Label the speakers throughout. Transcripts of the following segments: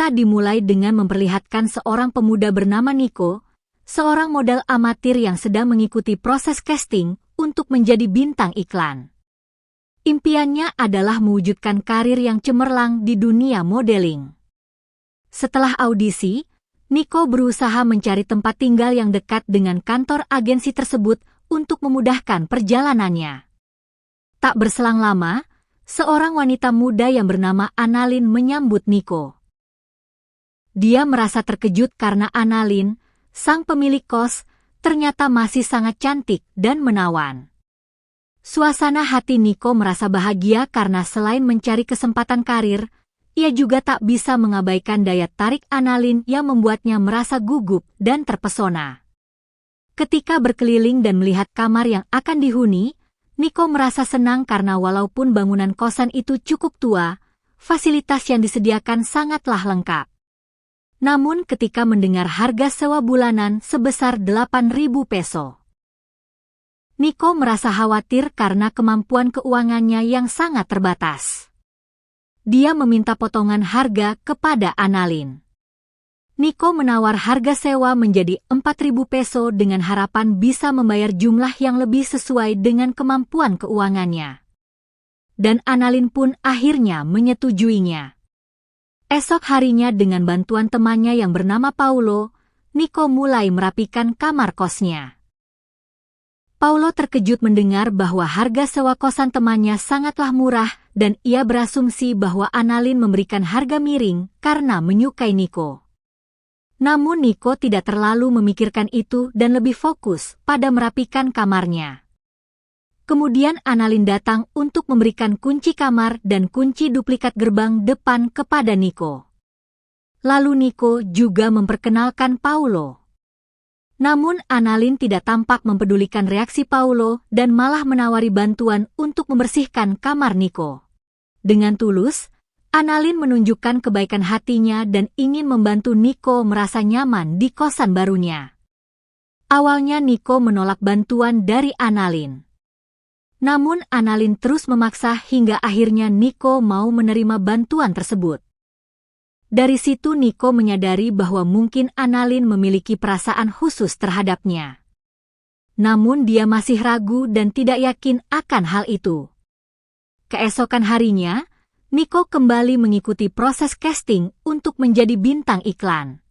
Speaker 1: Cerita dimulai dengan memperlihatkan seorang pemuda bernama Nico, seorang model amatir yang sedang mengikuti proses casting untuk menjadi bintang iklan. Impiannya adalah mewujudkan karir yang cemerlang di dunia modeling. Setelah audisi, Nico berusaha mencari tempat tinggal yang dekat dengan kantor agensi tersebut untuk memudahkan perjalanannya. Tak berselang lama, seorang wanita muda yang bernama Annalyn menyambut Nico. Dia merasa terkejut karena Annalyn, sang pemilik kos, ternyata masih sangat cantik dan menawan. Suasana hati Nico merasa bahagia karena selain mencari kesempatan karir, ia juga tak bisa mengabaikan daya tarik Annalyn yang membuatnya merasa gugup dan terpesona. Ketika berkeliling dan melihat kamar yang akan dihuni, Nico merasa senang karena walaupun bangunan kosan itu cukup tua, fasilitas yang disediakan sangatlah lengkap. Namun ketika mendengar harga sewa bulanan sebesar 8.000 peso, Nico merasa khawatir karena kemampuan keuangannya yang sangat terbatas. Dia meminta potongan harga kepada Annalyn. Nico menawar harga sewa menjadi 4.000 peso dengan harapan bisa membayar jumlah yang lebih sesuai dengan kemampuan keuangannya. Dan Annalyn pun akhirnya menyetujuinya. Esok harinya dengan bantuan temannya yang bernama Paulo, Nico mulai merapikan kamar kosnya. Paulo terkejut mendengar bahwa harga sewa kosan temannya sangatlah murah dan ia berasumsi bahwa Annalyn memberikan harga miring karena menyukai Nico. Namun Nico tidak terlalu memikirkan itu dan lebih fokus pada merapikan kamarnya. Kemudian Annalyn datang untuk memberikan kunci kamar dan kunci duplikat gerbang depan kepada Nico. Lalu Nico juga memperkenalkan Paulo. Namun Annalyn tidak tampak mempedulikan reaksi Paulo dan malah menawari bantuan untuk membersihkan kamar Nico. Dengan tulus, Annalyn menunjukkan kebaikan hatinya dan ingin membantu Nico merasa nyaman di kosan barunya. Awalnya Nico menolak bantuan dari Annalyn. Namun Annalyn terus memaksa hingga akhirnya Nico mau menerima bantuan tersebut. Dari situ Nico menyadari bahwa mungkin Annalyn memiliki perasaan khusus terhadapnya. Namun dia masih ragu dan tidak yakin akan hal itu. Keesokan harinya, Nico kembali mengikuti proses casting untuk menjadi bintang iklan.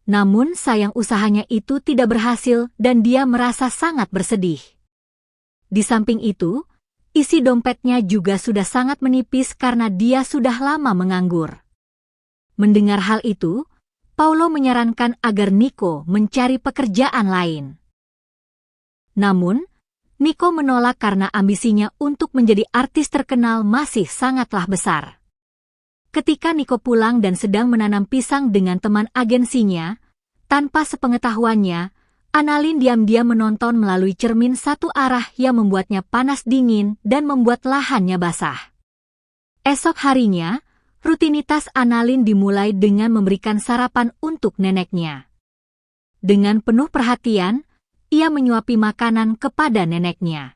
Speaker 1: Namun sayang usahanya itu tidak berhasil dan dia merasa sangat bersedih. Di samping itu, isi dompetnya juga sudah sangat menipis karena dia sudah lama menganggur. Mendengar hal itu, Paulo menyarankan agar Nico mencari pekerjaan lain. Namun, Nico menolak karena ambisinya untuk menjadi artis terkenal masih sangatlah besar. Ketika Nico pulang dan sedang menanam pisang dengan teman agensinya, tanpa sepengetahuannya, Annalyn diam-diam menonton melalui cermin satu arah yang membuatnya panas dingin dan membuat lahannya basah. Esok harinya, rutinitas Annalyn dimulai dengan memberikan sarapan untuk neneknya. Dengan penuh perhatian, ia menyuapi makanan kepada neneknya.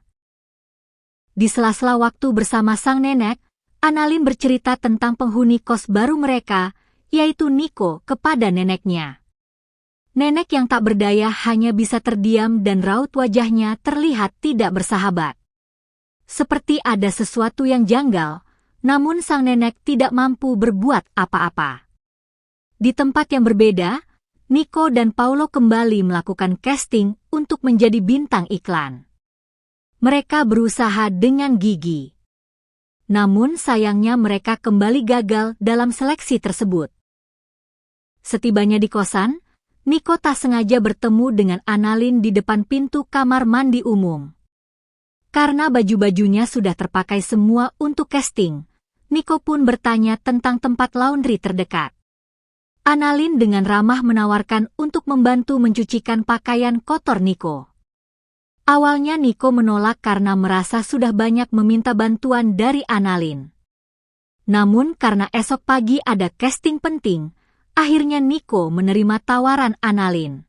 Speaker 1: Di sela-sela waktu bersama sang nenek, Annalyn bercerita tentang penghuni kos baru mereka, yaitu Nico, kepada neneknya. Nenek yang tak berdaya hanya bisa terdiam dan raut wajahnya terlihat tidak bersahabat. Seperti ada sesuatu yang janggal, namun sang nenek tidak mampu berbuat apa-apa. Di tempat yang berbeda, Nico dan Paulo kembali melakukan casting untuk menjadi bintang iklan. Mereka berusaha dengan gigih. Namun sayangnya mereka kembali gagal dalam seleksi tersebut. Setibanya di kosan, Nico tak sengaja bertemu dengan Annalyn di depan pintu kamar mandi umum. Karena baju-bajunya sudah terpakai semua untuk casting, Nico pun bertanya tentang tempat laundry terdekat. Annalyn dengan ramah menawarkan untuk membantu mencucikan pakaian kotor Nico. Awalnya Nico menolak karena merasa sudah banyak meminta bantuan dari Annalyn. Namun karena esok pagi ada casting penting, akhirnya Nico menerima tawaran Annalyn.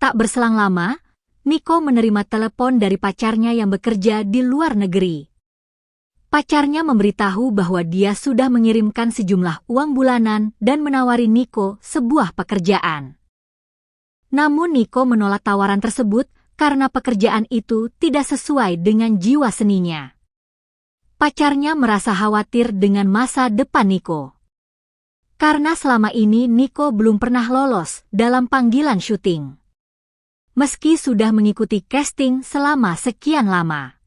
Speaker 1: Tak berselang lama, Nico menerima telepon dari pacarnya yang bekerja di luar negeri. Pacarnya memberitahu bahwa dia sudah mengirimkan sejumlah uang bulanan dan menawari Nico sebuah pekerjaan. Namun Nico menolak tawaran tersebut karena pekerjaan itu tidak sesuai dengan jiwa seninya. Pacarnya merasa khawatir dengan masa depan Nico. Karena selama ini Nico belum pernah lolos dalam panggilan syuting. Meski sudah mengikuti casting selama sekian lama.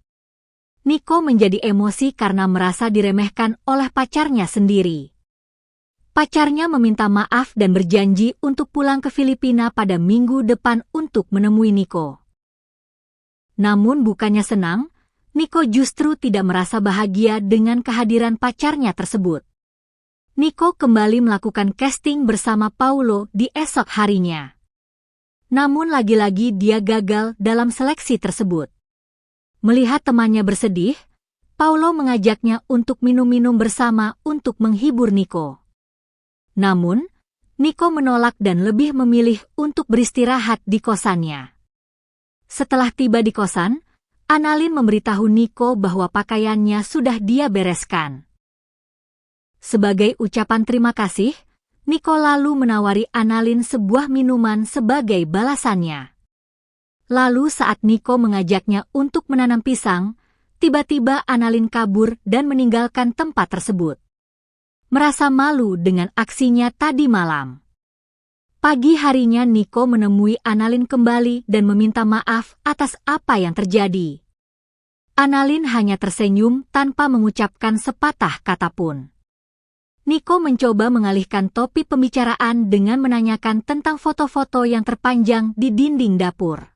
Speaker 1: Nico menjadi emosi karena merasa diremehkan oleh pacarnya sendiri. Pacarnya meminta maaf dan berjanji untuk pulang ke Filipina pada minggu depan untuk menemui Nico. Namun bukannya senang, Nico justru tidak merasa bahagia dengan kehadiran pacarnya tersebut. Nico kembali melakukan casting bersama Paulo di esok harinya. Namun lagi-lagi dia gagal dalam seleksi tersebut. Melihat temannya bersedih, Paulo mengajaknya untuk minum-minum bersama untuk menghibur Nico. Namun, Nico menolak dan lebih memilih untuk beristirahat di kosannya. Setelah tiba di kosan, Annalyn memberitahu Nico bahwa pakaiannya sudah dia bereskan. Sebagai ucapan terima kasih, Nico lalu menawari Annalyn sebuah minuman sebagai balasannya. Lalu saat Nico mengajaknya untuk menanam pisang, tiba-tiba Annalyn kabur dan meninggalkan tempat tersebut. Merasa malu dengan aksinya tadi malam. Pagi harinya Nico menemui Annalyn kembali dan meminta maaf atas apa yang terjadi. Annalyn hanya tersenyum tanpa mengucapkan sepatah kata pun. Nico mencoba mengalihkan topik pembicaraan dengan menanyakan tentang foto-foto yang terpanjang di dinding dapur.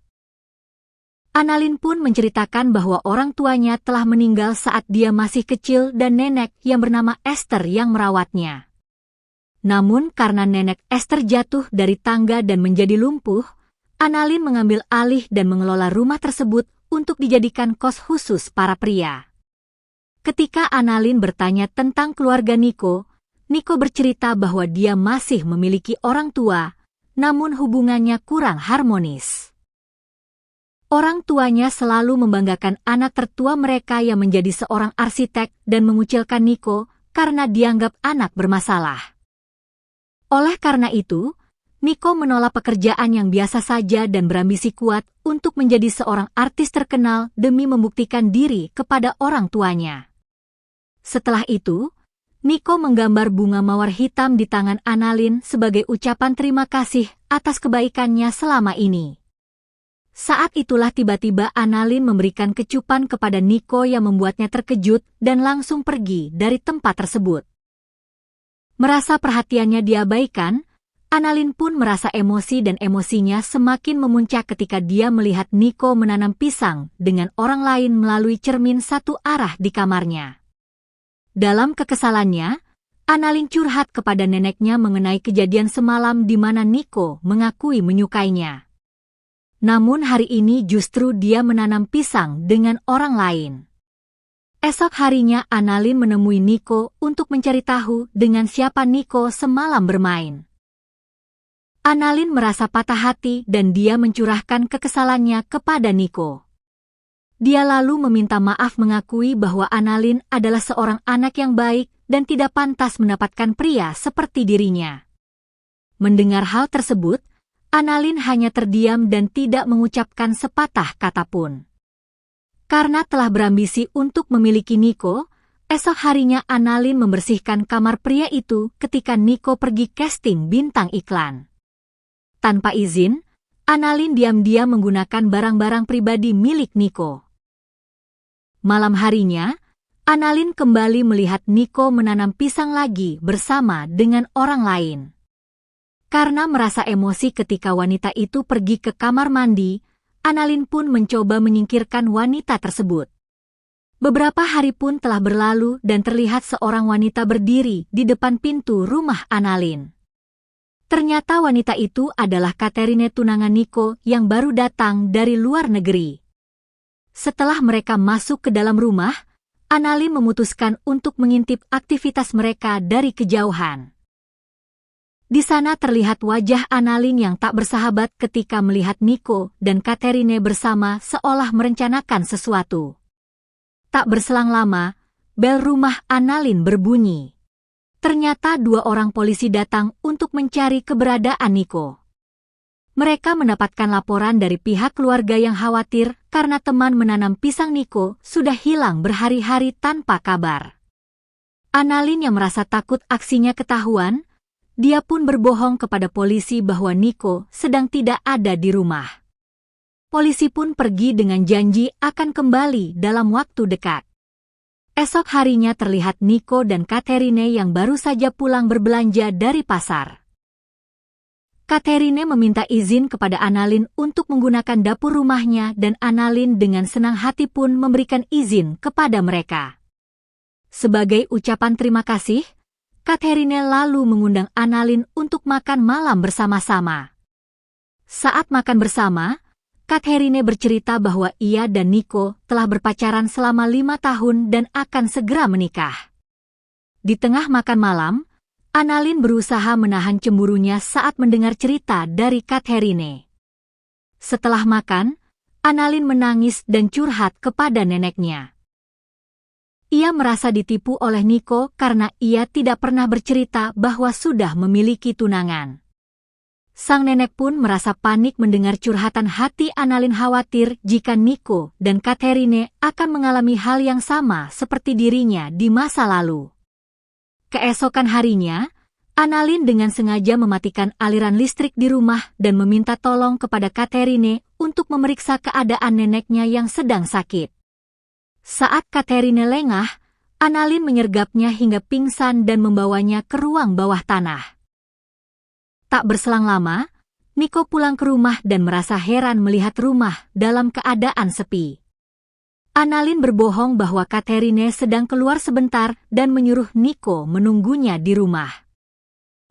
Speaker 1: Annalyn pun menceritakan bahwa orang tuanya telah meninggal saat dia masih kecil dan nenek yang bernama Esther yang merawatnya. Namun karena nenek Esther jatuh dari tangga dan menjadi lumpuh, Annalyn mengambil alih dan mengelola rumah tersebut untuk dijadikan kos khusus para pria. Ketika Annalyn bertanya tentang keluarga Nico, Nico bercerita bahwa dia masih memiliki orang tua, namun hubungannya kurang harmonis. Orang tuanya selalu membanggakan anak tertua mereka yang menjadi seorang arsitek dan mengucilkan Nico karena dianggap anak bermasalah. Oleh karena itu, Nico menolak pekerjaan yang biasa saja dan berambisi kuat untuk menjadi seorang artis terkenal demi membuktikan diri kepada orang tuanya. Setelah itu, Nico menggambar bunga mawar hitam di tangan Annalyn sebagai ucapan terima kasih atas kebaikannya selama ini. Saat itulah tiba-tiba Annalyn memberikan kecupan kepada Nico yang membuatnya terkejut dan langsung pergi dari tempat tersebut. Merasa perhatiannya diabaikan, Annalyn pun merasa emosi dan emosinya semakin memuncak ketika dia melihat Nico menanam pisang dengan orang lain melalui cermin satu arah di kamarnya. Dalam kekesalannya, Annalyn curhat kepada neneknya mengenai kejadian semalam di mana Nico mengakui menyukainya. Namun hari ini justru dia menanam pisang dengan orang lain. Esok harinya Annalyn menemui Nico untuk mencari tahu dengan siapa Nico semalam bermain. Annalyn merasa patah hati dan dia mencurahkan kekesalannya kepada Nico. Dia lalu meminta maaf mengakui bahwa Annalyn adalah seorang anak yang baik dan tidak pantas mendapatkan pria seperti dirinya. Mendengar hal tersebut, Annalyn hanya terdiam dan tidak mengucapkan sepatah kata pun. Karena telah berambisi untuk memiliki Nico, esok harinya Annalyn membersihkan kamar pria itu ketika Nico pergi casting bintang iklan. Tanpa izin, Annalyn diam-diam menggunakan barang-barang pribadi milik Nico. Malam harinya, Annalyn kembali melihat Nico menanam pisang lagi bersama dengan orang lain. Karena merasa emosi ketika wanita itu pergi ke kamar mandi, Annalyn pun mencoba menyingkirkan wanita tersebut. Beberapa hari pun telah berlalu dan terlihat seorang wanita berdiri di depan pintu rumah Annalyn. Ternyata wanita itu adalah Catherine tunangan Nico yang baru datang dari luar negeri. Setelah mereka masuk ke dalam rumah, Annalyn memutuskan untuk mengintip aktivitas mereka dari kejauhan. Di sana terlihat wajah Annalyn yang tak bersahabat ketika melihat Nico dan Catherine bersama seolah merencanakan sesuatu. Tak berselang lama, bel rumah Annalyn berbunyi. Ternyata 2 orang polisi datang untuk mencari keberadaan Nico. Mereka mendapatkan laporan dari pihak keluarga yang khawatir karena teman menanam pisang Nico sudah hilang berhari-hari tanpa kabar. Annalyn yang merasa takut aksinya ketahuan, dia pun berbohong kepada polisi bahwa Nico sedang tidak ada di rumah. Polisi pun pergi dengan janji akan kembali dalam waktu dekat. Esok harinya terlihat Nico dan Catherine yang baru saja pulang berbelanja dari pasar. Catherine meminta izin kepada Annalyn untuk menggunakan dapur rumahnya dan Annalyn dengan senang hati pun memberikan izin kepada mereka. Sebagai ucapan terima kasih, Catherine lalu mengundang Annalyn untuk makan malam bersama-sama. Saat makan bersama, Catherine bercerita bahwa ia dan Nico telah berpacaran selama 5 tahun dan akan segera menikah. Di tengah makan malam, Annalyn berusaha menahan cemburunya saat mendengar cerita dari Catherine. Setelah makan, Annalyn menangis dan curhat kepada neneknya. Ia merasa ditipu oleh Nico karena ia tidak pernah bercerita bahwa sudah memiliki tunangan. Sang nenek pun merasa panik mendengar curhatan hati Annalyn, khawatir jika Nico dan Catherine akan mengalami hal yang sama seperti dirinya di masa lalu. Keesokan harinya, Annalyn dengan sengaja mematikan aliran listrik di rumah dan meminta tolong kepada Catherine untuk memeriksa keadaan neneknya yang sedang sakit. Saat Catherine lengah, Annalyn menyergapnya hingga pingsan dan membawanya ke ruang bawah tanah. Tak berselang lama, Nico pulang ke rumah dan merasa heran melihat rumah dalam keadaan sepi. Annalyn berbohong bahwa Catherine sedang keluar sebentar dan menyuruh Nico menunggunya di rumah.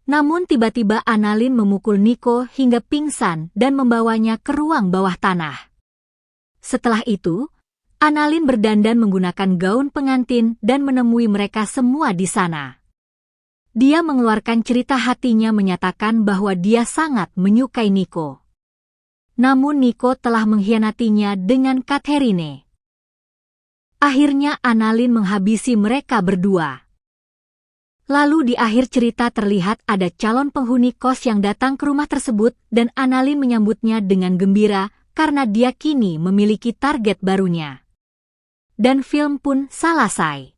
Speaker 1: Namun tiba-tiba Annalyn memukul Nico hingga pingsan dan membawanya ke ruang bawah tanah. Setelah itu, Annalyn berdandan menggunakan gaun pengantin dan menemui mereka semua di sana. Dia mengeluarkan cerita hatinya menyatakan bahwa dia sangat menyukai Nico. Namun Nico telah mengkhianatinya dengan Catherine. Akhirnya Annalyn menghabisi mereka berdua. Lalu di akhir cerita terlihat ada calon penghuni kos yang datang ke rumah tersebut dan Annalyn menyambutnya dengan gembira karena dia kini memiliki target barunya. Dan film pun selesai.